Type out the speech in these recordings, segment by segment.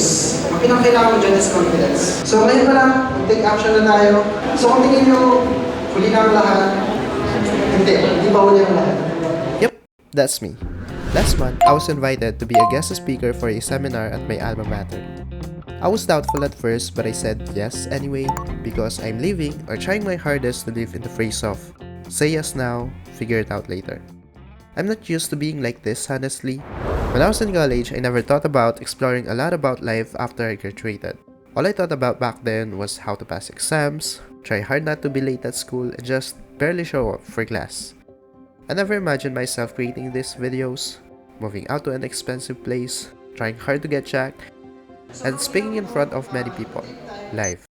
years, ang pinakailangan mo dyan is confidence. So ngayon pa lang, take action na tayo. So kung tingin nyo, huli na ang lahat, hindi ba huli ang lahat? Yep, that's me. Last month, I was invited to be a guest speaker for a seminar at my alma mater. I was doubtful at first, but I said yes anyway because I'm leaving or trying my hardest to live in the phrase of say yes now, figure it out later. I'm not used to being like this, honestly. When I was in college, I never thought about exploring a lot about life after I graduated. All I thought about back then was how to pass exams, try hard not to be late at school, and just barely show up for class. I never imagined myself creating these videos, moving out to an expensive place, trying hard to get checked, and speaking in front of many people, live.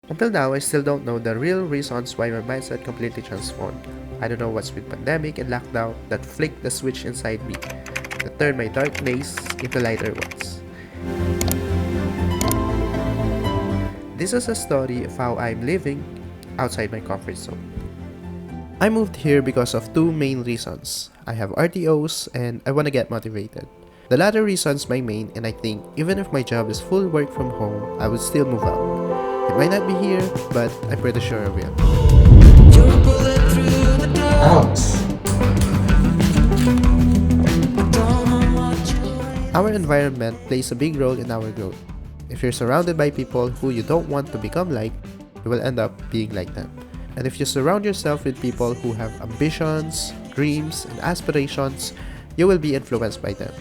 Until now, I still don't know the real reasons why my mindset completely transformed. I don't know what's with pandemic and lockdown that flicked the switch inside me, that turned my dark days into lighter ones. This is a story of how I'm living outside my comfort zone. I moved here because of two main reasons. I have RTOs and I want to get motivated. The latter reason's my main, and I think even if my job is full work from home, I would still move out. It might not be here, but I'm pretty sure I will. Out. Our environment plays a big role in our growth. If you're surrounded by people who you don't want to become like, you will end up being like them. And if you surround yourself with people who have ambitions, dreams, and aspirations, you will be influenced by them.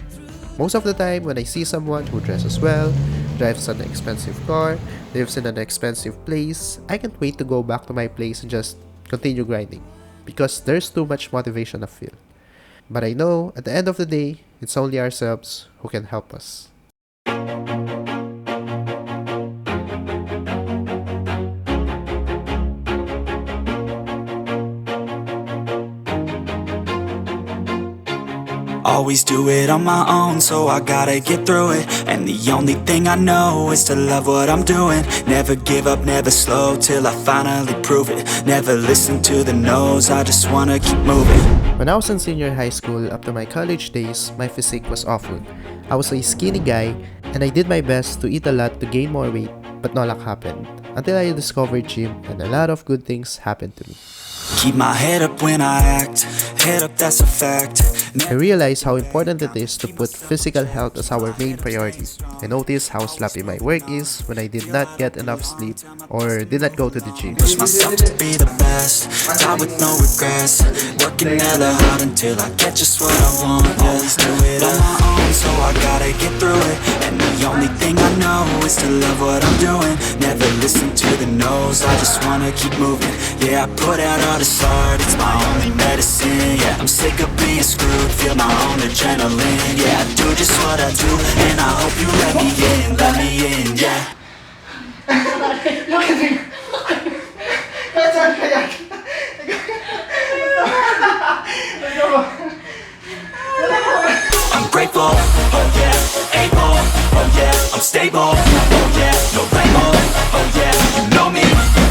Most of the time, when I see someone who dresses well, drives an expensive car, lives in an expensive place, I can't wait to go back to my place and just continue grinding. Because there's too much motivation I feel. But I know, at the end of the day, it's only ourselves who can help us. Always do it on my own, so I gotta get through it. And the only thing I know is to love what I'm doing. Never give up, never slow, till I finally prove it. Never listen to the no's, I just wanna keep moving. When I was in senior high school up to my college days, my physique was awful. I was a skinny guy, and I did my best to eat a lot to gain more weight, but no luck happened. Until I discovered gym, and a lot of good things happened to me. Keep my head up when I act, head up, that's a fact. I realized how important it is to put physical health as our main priority. I noticed how sloppy my work is when I did not get enough sleep or did not go to the gym. Push myself to be the best, die with no regrets. Working hella hard until I get just what I want. Always do it on my own, so I gotta get through it. And the only thing I know is to love what I'm doing. Never listen to the no's, I just wanna keep moving. Yeah, I put out all this art, it's my only medicine. Yeah, I'm sick of being screwed, feel my own adrenaline. Yeah, I do just what I do, and I hope you let me in, yeah. Look at me! Nasaan kaya? I'm grateful, oh yeah, able, oh yeah, I'm stable, oh yeah, no label, oh yeah, you know me,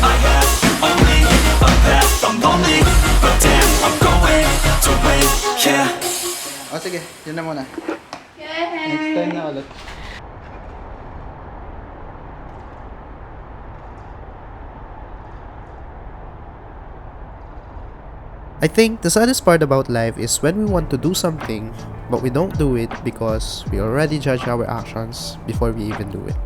I have only a path, I'm lonely, but damn, I'm going to win, yeah. O sige, yun na muna. Yay! Next time na ulit. I think the saddest part about life is when we want to do something, but we don't do it because we already judge our actions before we even do it.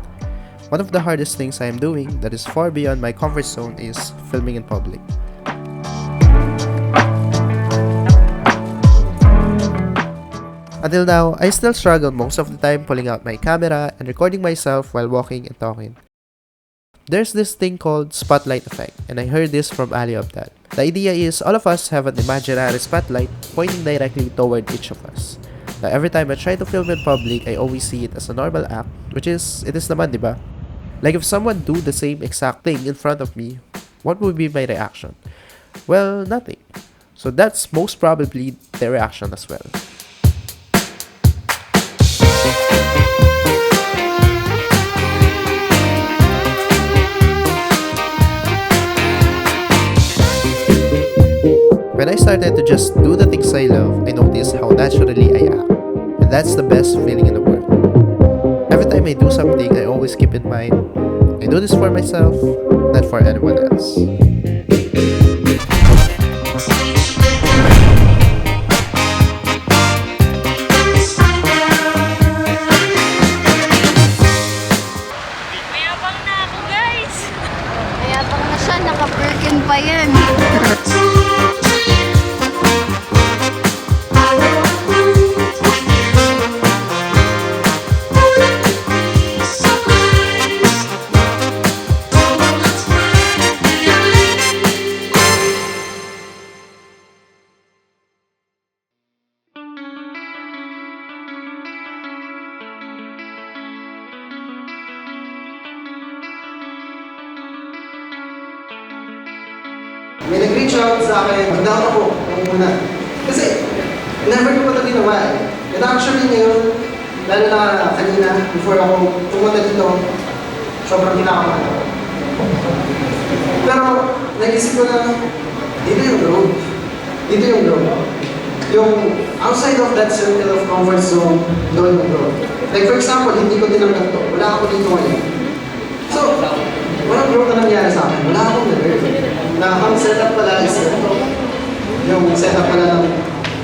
One of the hardest things I am doing that is far beyond my comfort zone is filming in public. Until now, I still struggle most of the time pulling out my camera and recording myself while walking and talking. There's this thing called spotlight effect, and I heard this from Ali Abdal. The idea is all of us have an imaginary spotlight pointing directly toward each of us. Now, every time I try to film in public, I always see it as a normal act, which is, it is naman, diba? Like if someone do the same exact thing in front of me, what would be my reaction? Well, nothing. So that's most probably their reaction as well. When I started to just do the things I love, I noticed how naturally I act. And that's the best feeling in the world. Every I do something, I always keep in mind, I do this for myself, not for anyone else. Mayabang na ako, guys! Mayabang na siya, naka-Birkin pa yan. May nag-reach out sa akin, mag-down ako nung una. Kasi, never ko pa ito ginawa eh. And actually ngayon, lalo na kanina, before ako pumunta dito, sobrang kinakaman ako. Pero, nag-isip ko na, dito yung road. Dito yung road. Yung outside of that circle of comfort zone, doon yung road. Like for example, hindi ko tinanggap to. Wala ako dito ngayon. So, walang growth na nangyari sa akin. Wala akong na-learn. Na ang setup pala is ito. Yung setup pala ng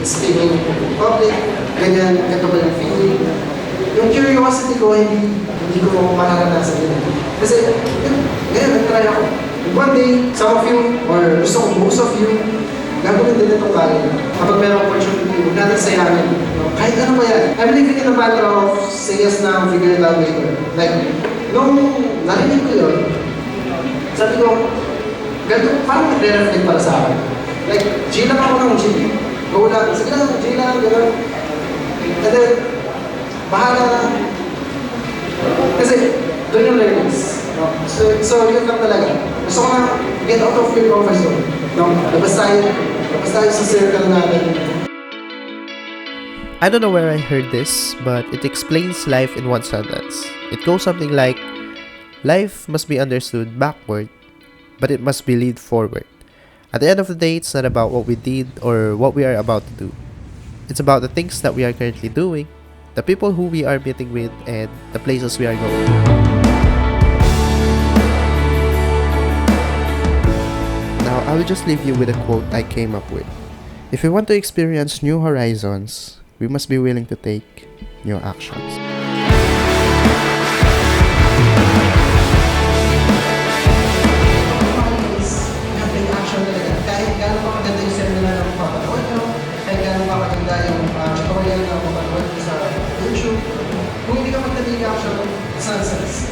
speaking public, ganyan, ito pa yung feeling. Yung curiosity ko, hindi ko mararanasan yun. Kasi, yun, ngayon, nag-try ako. One day, some of you, or gusto ko, most of you, gagawin din itong bagay. Kapag mayroong opportunity, huwag natin sayangin. Kahit ano pa yan. I'm living in a matter of say yes na, figure it out later. Like, nung narinig ko yun, sabi ko, ganito, parang nagre-reflect para sa akin. Like, G lang ako ng G. Go lang. Sige lang, G lang, gano'n. And then, bahala na. Kasi, doon yung learnings. No? So, yun lang talaga. Gusto ko na get out of your comfort zone. No? Labas tayo sa circle natin. I don't know where I heard this, but it explains life in one sentence. It goes something like, life must be understood backward, but it must be lead forward. At the end of the day, it's not about what we did or what we are about to do. It's about the things that we are currently doing, the people who we are meeting with, and the places we are going. Now, I will just leave you with a quote I came up with. If we want to experience new horizons, we must be willing to take new actions. Kahit gano'n pa maganda yung seminar na mapapanood nyo, kahit gano'n pa maganda yung tutorial na mapapanood nyo sa YouTube, kung hindi ka mag-take action, it's nonsense.